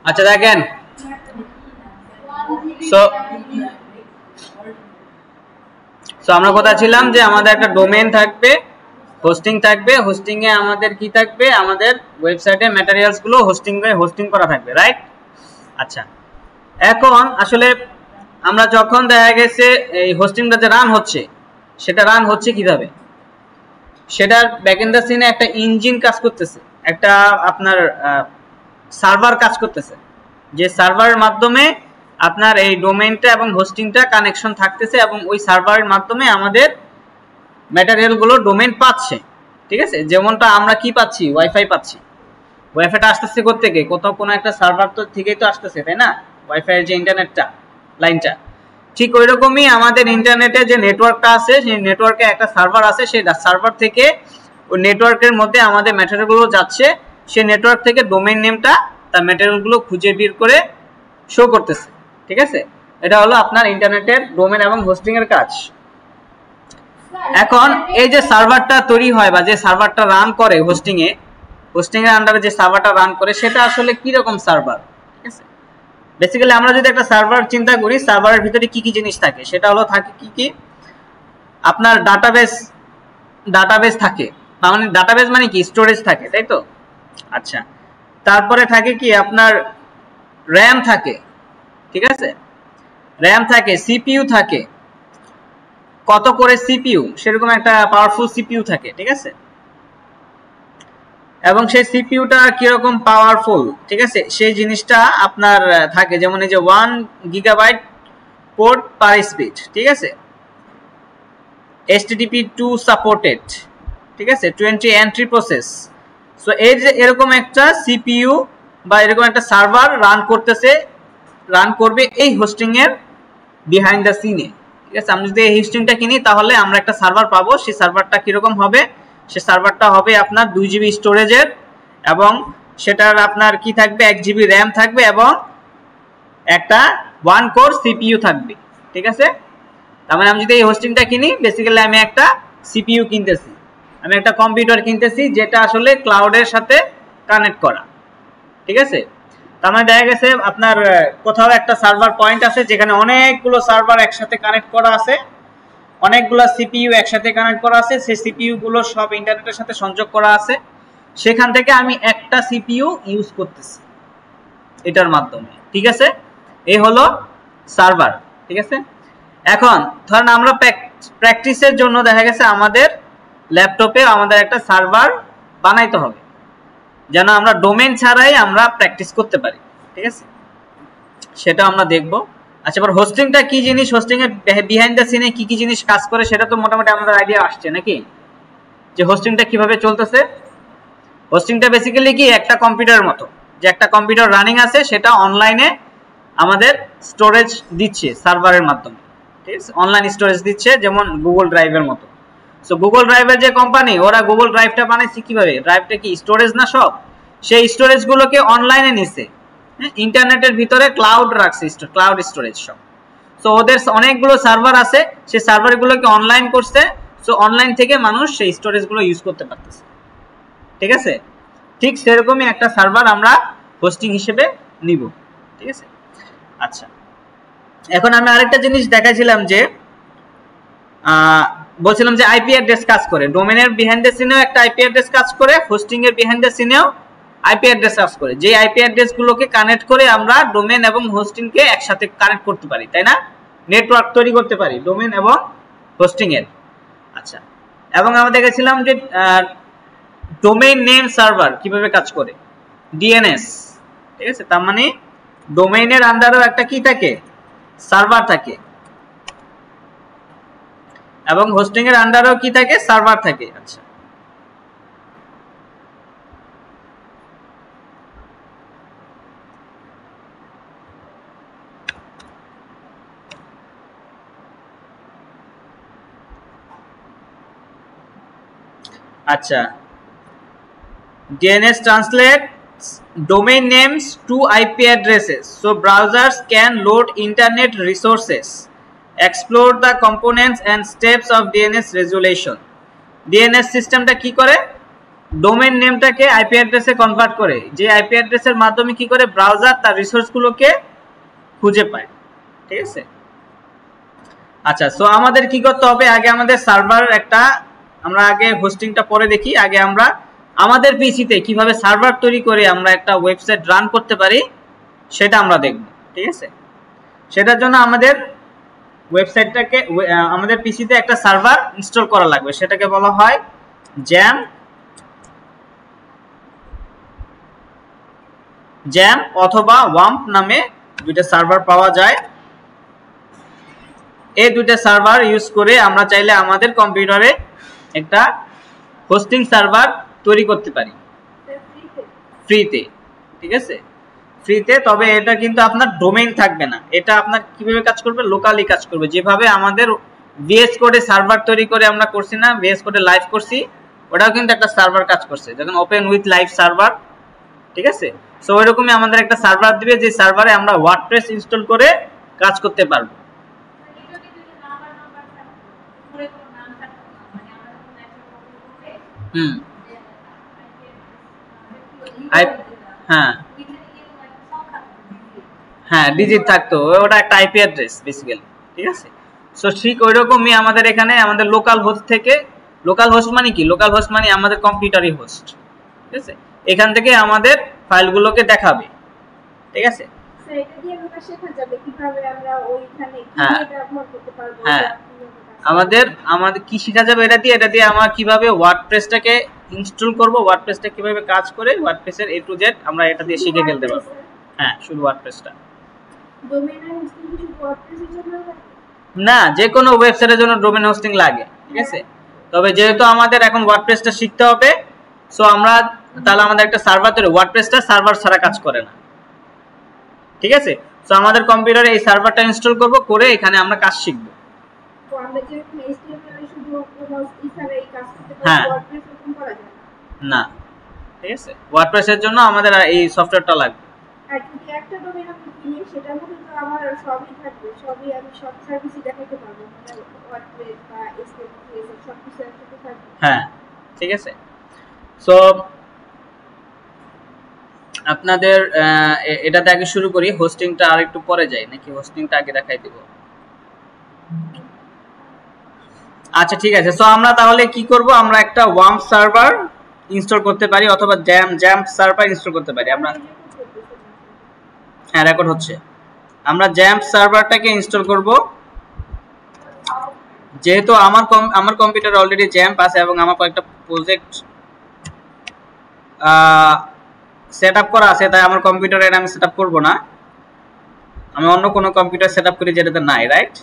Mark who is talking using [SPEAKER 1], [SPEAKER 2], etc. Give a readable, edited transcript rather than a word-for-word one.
[SPEAKER 1] আচ্ছা দেখেন, সো আমরা কথা ছিলাম যে আমাদের একটা ডোমেইন থাকবে, হোস্টিং থাকবে, হোস্টিং এ আমাদের কি থাকবে, আমাদের ওয়েবসাইটের ম্যাটেরিয়ালস গুলো হোস্টিং করা থাকবে, রাইট? আচ্ছা, এখন আসলে আমরা যখন দেখা গেছে এই হোস্টিংটা যে রান হচ্ছে, সেটা রান হচ্ছে কিভাবে, সেটার ব্যাকএন্ড সিনে একটা ইঞ্জিন কাজ করতেছে, একটা আপনার সার্ভার কাজ করতেছে, যে সার্ভারের মাধ্যমে আপনার এই ডোমেইনটা এবং হোস্টিংটা কানেকশন থাকতেছে এবং ওই সার্ভারের মাধ্যমে আমাদের ম্যাটেরিয়ালগুলো ডোমেইন পাচ্ছে, ঠিক আছে? যেমনটা আমরা কি পাচ্ছি, ওয়াইফাই পাচ্ছি, ওয়াইফাইটা আসতেছে কোত্থেকে, কোথাও কোনো একটা সার্ভার তো থেকেই তো আসতেছে, তাই না? ওয়াইফাইয়ের যে ইন্টারনেটটা লাইনটা, ঠিক ওই রকমই আমাদের ইন্টারনেটে যে নেটওয়ার্কটা আছে, সেই নেটওয়ার্কে একটা সার্ভার আছে, সেই সার্ভার থেকে ওই নেটওয়ার্কের মধ্যে আমাদের ম্যাটেরিয়ালগুলো যাচ্ছে, সেই নেটওয়ার্ক থেকে ডোমেইন নেমটা তার ম্যাটেরিয়ালগুলো খুঁজে বের করে শো করতেছে, ঠিক আছে? এটা হলো আপনার ইন্টারনেটের ডোমেইন এবং হোস্টিং এর কাজ। এখন এই যে সার্ভারটা তৈরি হয় বা যে সার্ভারটা রান করে হোস্টিং এর আন্ডারে যে সার্ভারটা রান করে, সেটা আসলে কি রকম সার্ভার, ঠিক আছে? বেসিক্যালি আমরা যদি একটা সার্ভার চিন্তা করি, সার্ভারের ভিতরে কি কি জিনিস থাকে, সেটা হলো থাকে কি আপনার ডাটাবেস থাকে, মানে ডাটাবেস মানে কি, স্টোরেজ থাকে, তাই তো? আচ্ছা, তারপরে থাকে কি আপনার র্যাম থাকে, ঠিক আছে? র্যাম থাকে, সিপিইউ থাকে, কত করে সিপিইউ, সেরকম একটা পাওয়ারফুল সিপিইউ থাকে, ঠিক আছে? এবং সেই সিপিইউটা কিরকম পাওয়ারফুল, ঠিক আছে, সেই জিনিসটা আপনার থাকে, যেমন এই যে 1 গিগাবাইট পোর্ট পার স্পিড, ঠিক আছে? HTTP2 সাপোর্টেড, ঠিক আছে? 20 এন্ট্রি প্রসেস। সো এই যে এরকম একটা সিপিইউ বা এরকম একটা সার্ভার রান করবে এই হোস্টিং এর বিহাইন্ড দ্য সিনে, ঠিক আছে? আমি যদি এই হোস্টিংটা কিনি, তাহলে আমরা একটা সার্ভার পাবো। সেই সার্ভারটা কিরকম হবে, সেই সার্ভারটা হবে আপনার 2 জিবি স্টোরেজের, এবং সেটার আপনার কি থাকবে, 1 জিবি র্যাম থাকবে এবং একটা 1 কোর সিপিইউ থাকবে, ঠিক আছে? তার মানে আমি যদি এই হোস্টিংটা কিনি, বেসিক্যালি আমি একটা সিপিইউ কিনতেছি, আমি একটা কম্পিউটার কিনতেছি যেটা আসলে ক্লাউডের সাথে কানেক্ট করা, ঠিক আছে? তার মানে দেখা গেছে আপনার কোথাও একটা সার্ভার পয়েন্ট আছে যেখানে অনেকগুলো সার্ভার একসাথে কানেক্ট করা আছে, অনেকগুলো সিপিইউ একসাথে কানেক্ট করা আছে, সেই সিপিইউ গুলো সব ইন্টারনেটের সাথে সংযোগ করা আছে, সেখান থেকে আমি একটা সিপিইউ ইউজ করতেছি এটার মাধ্যমে, ঠিক আছে? এই হলো সার্ভার, ঠিক আছে? এখন ধরেন আমরা প্র্যাকটিসের জন্য দেখা গেছে আমাদের ল্যাপটপে আমাদের একটা সার্ভার বানাইতে হবে, যেন আমরা ডোমেইন ছাড়াই আমরা প্র্যাকটিস করতে পারি, ঠিক আছে? সেটা আমরা দেখব। আচ্ছা, এবার হোস্টিংটা কি জিনিস, হোস্টিং এর বিহাইন্ড দ্য সিনে কি কি জিনিস কাজ করে, সেটা তো মোটামুটি আমাদের আইডিয়া আসছে নাকি, যে হোস্টিংটা কিভাবে চলতেছে। হোস্টিংটা বেসিক্যালি কি একটা কম্পিউটারের মতো, যে একটা কম্পিউটার রানিং আছে, সেটা অনলাইনে আমাদের স্টোরেজ দিচ্ছে সার্ভারের মাধ্যমে, ঠিক আছে? অনলাইন স্টোরেজ দিচ্ছে, যেমন গুগল ড্রাইভের মতো। সো গুগল ড্রাইভের যে কোম্পানি, ওরা গুগল ড্রাইভটা বানাইছে কিভাবে, ড্রাইভটা কি স্টোরেজ না সব, সেই স্টোরেজ গুলোকে অনলাইনে নিছে, ইন্টারনেটের ভিতরে ক্লাউড রাখছে, ক্লাউড স্টোরেজ সব। সো ওদের অনেকগুলো সার্ভার আছে, সেই সার্ভারগুলোকে অনলাইন করছে, সো অনলাইন থেকে মানুষ সেই স্টোরেজগুলো ইউজ করতে পারতেছে, ঠিক আছে? ঠিক সেরকমই একটা সার্ভার আমরা হোস্টিং হিসেবে নিব, ঠিক আছে? আচ্ছা, এখন আমি আরেকটা জিনিস দেখাইছিলাম, যে বলছিলাম যে আইপি অ্যাড্রেস কাজ করে, ডোমেইনের বিহাইন্ড দ্য সিনেও একটা আইপি অ্যাড্রেস কাজ করে, হোস্টিং এর বিহাইন্ড দ্য সিনেও আইপি অ্যাড্রেস কাজ করে, যে আইপি অ্যাড্রেস গুলোকে কানেক্ট করে আমরা ডোমেইন এবং হোস্টিং কে একসাথে কানেক্ট করতে পারি, তাই না? নেটওয়ার্ক তৈরি করতে পারি ডোমেইন এবং হোস্টিং এর। আচ্ছা, এবং আমরা দেখেছিলাম যে ডোমেইন নেম সার্ভার কিভাবে কাজ করে, ডিএনএস, ঠিক আছে, তার মানে ডোমেইনের আন্ডারেও একটা কি থাকে, সার্ভার থাকে, এবং হোস্টিং এর আন্ডারেও কি থাকে, সার্ভার থাকে। আচ্ছা, আচ্ছা, DNS translates domain names to IP addresses, so browsers can load internet resources, explore the components and steps of DNS resolution. DNS সিস্টেমটা কি করে, ডোমেইন নেমটাকে আইপি অ্যাড্রেসে কনভার্ট করে, যে আইপি অ্যাড্রেসের মাধ্যমে কি করে ব্রাউজার তার রিসোর্সগুলোকে খুঁজে পায়, ঠিক আছে। আচ্ছা, সো আমাদের কি করতে হবে, আগে আমাদের সার্ভার একটা, আমরা আগে হোস্টিংটা পরে দেখি, আগে আমরা আমাদের পিসিতে কিভাবে সার্ভার তৈরি করে আমরা একটা ওয়েবসাইট রান করতে পারি সেটা আমরা দেখব, ঠিক আছে। সেটার জন্য আমাদের ওয়েবসাইটটাকে, আমাদের পিসিতে একটা সার্ভার ইনস্টল করা লাগবে, সেটাকে বলা হয় জ্যাম অথবা ওয়াম্প নামে দুইটা সার্ভার পাওয়া যায়। এই দুইটা সার্ভার ইউজ করে আমরা চাইলে আমাদের কম্পিউটারে একটা হোস্টিং সার্ভার তৈরি করতে পারি ফ্রিতে, ঠিক আছে, ফ্রিতে। তবে এটা কিন্তু আপনার ডোমেইন থাকবে না, এটা আপনার কিভাবে কাজ করবে, লোকালি কাজ করবে, যেভাবে আমাদের ভিএস কোডে সার্ভার তৈরি করে আমরা করছি না, ভিএস কোডে লাইভ করছি, ওটাও কিন্তু একটা সার্ভার কাজ করছে, যখন ওপেন উইথ লাইভ সার্ভার, ঠিক আছে। সো ওইরকমই আমাদের একটা সার্ভার দিবে, যে সার্ভারে আমরা ওয়ার্ডপ্রেস ইনস্টল করে কাজ করতে পারবো। হ্যাঁ হ্যাঁ, ডিজিট থাকতো, ওটা একটা আইপি অ্যাড্রেস বেসিক্যালি, ঠিক আছে। সো ঠিক ওইরকমই আমাদের এখানে আমাদের লোকাল হোস্ট থেকে, লোকাল হোস্ট মানে কি, লোকাল হোস্ট মানে আমাদের কম্পিউটারই হোস্ট, ঠিক আছে, এখান থেকে আমাদের ফাইলগুলোকে দেখাবে, ঠিক আছে। হ্যাঁ, আমাদের কি শেখা যাবে এটা দিয়ে আমরা কিভাবে ওয়ার্ডপ্রেসটাকে ইনস্টল করব, ওয়ার্ডপ্রেসটা কিভাবে কাজ করে, ওয়ার্ডপ্রেসের A to Z আমরা এটা দিয়ে শিখে ফেলতে পারবো। হ্যাঁ, শুধু ওয়ার্ডপ্রেসটা না, যে কোনো ওয়েবসাইটের জন্য ডোমেইন হোস্টিং লাগে, ঠিক আছে। তবে যেহেতু আমাদের এখন ওয়ার্ডপ্রেসটা শিখতে হবে, সো আমরা তাহলে আমাদের একটা সার্ভার তৈরি, ওয়ার্ডপ্রেসটা সার্ভার ছাড়া কাজ করে না, ঠিক আছে। সো আমাদের কম্পিউটারে এই সার্ভারটা ইনস্টল করব, করে এখানে আমরা কাজ শিখব। হ্যাঁ, না, ঠিক আছে, ওয়ার্ডপ্রেসের জন্য আমাদের এই সফটওয়্যারটা লাগবে। আর যদি একটা ডোমেইন আমি কিনি, সেটার মধ্যে তো আমার সবই থাকবে, সবই আমি সব সার্ভিসই দেখাতে পারবো, মানে ওয়ার্ডপ্রেস বা এসএমএস সব কিছু একসাথে থাকবে। হ্যাঁ, ঠিক আছে। সো আপনাদের এটাতে আগে শুরু করি, হোস্টিংটা আর একটু পরে যাই নাকি, হোস্টিংটা আগে দেখাই দিব। আচ্ছা, ঠিক আছে। সো আমরা তাহলে কি করব, আমরা একটা ওয়াম্প সার্ভার ইনস্টল করতে পারি, অথবা জ্যাম্প সার্ভার ইনস্টল করতে পারি আমরা। হ্যাঁ, রেকর্ড হচ্ছে। আমরা জ্যাম্প সার্ভারটাকে ইনস্টল করব, যেহেতু আমার কম্পিউটারে অলরেডি জ্যাম্প আছে এবং আমার কয়েকটা প্রজেক্ট সেটআপ করা আছে, তাই আমার কম্পিউটারে আমি সেটআপ করব না, আমি অন্য কোনো কম্পিউটার সেটআপ করি যেটাতে নাই, রাইট।